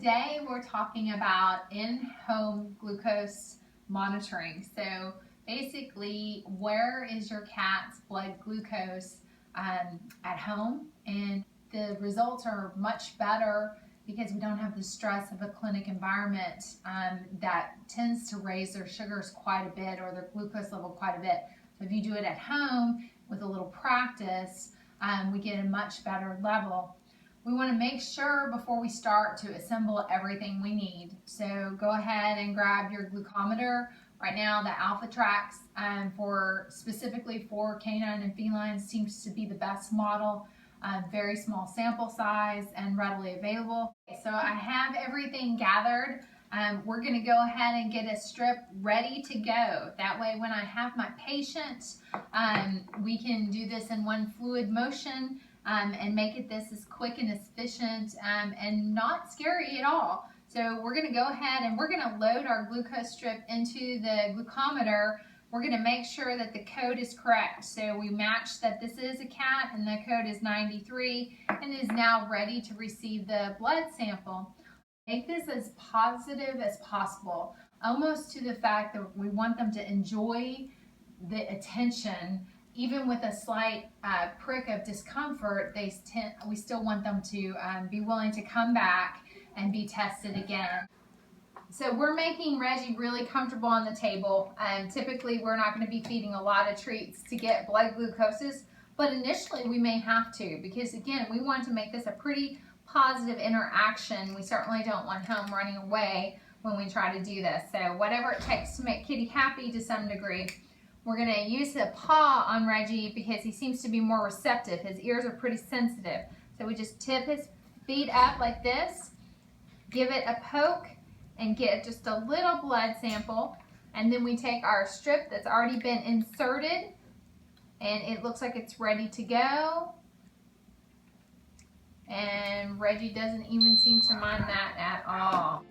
today we're talking about in-home glucose monitoring. So basically, where is your cat's blood glucose at home? And the results are much better because we don't have the stress of a clinic environment that tends to raise their sugars quite a bit or their glucose level quite a bit. So if you do it at home with a little practice, we get a much better level. We want to make sure before we start to assemble everything we need. So go ahead and grab your glucometer. Right now the Alpha Trax specifically for canine and feline seems to be the best model. Very small sample size and readily available. So I have everything gathered. We're going to go ahead and get a strip ready to go. That way when I have my patient, we can do this in one fluid motion and make it this as quick and efficient and not scary at all. So we're going to go ahead and we're going to load our glucose strip into the glucometer. We're going to make sure that the code is correct. So we match that this is a cat and the code is 93 and is now ready to receive the blood sample. Make this as positive as possible, almost to the fact that we want them to enjoy the attention. Even with a slight prick of discomfort, we still want them to be willing to come back and be tested again. So we're making Reggie really comfortable on the table. Typically, we're not going to be feeding a lot of treats to get blood glucoses, but initially we may have to because, again, we want to make this a pretty positive interaction. We certainly don't want him running away when we try to do this. So whatever it takes to make Kitty happy to some degree. We're going to use the paw on Reggie because he seems to be more receptive. His ears are pretty sensitive. So we just tip his feet up like this, give it a poke, and get just a little blood sample. And then we take our strip that's already been inserted, and it looks like it's ready to go. And Reggie doesn't even seem to mind that at all.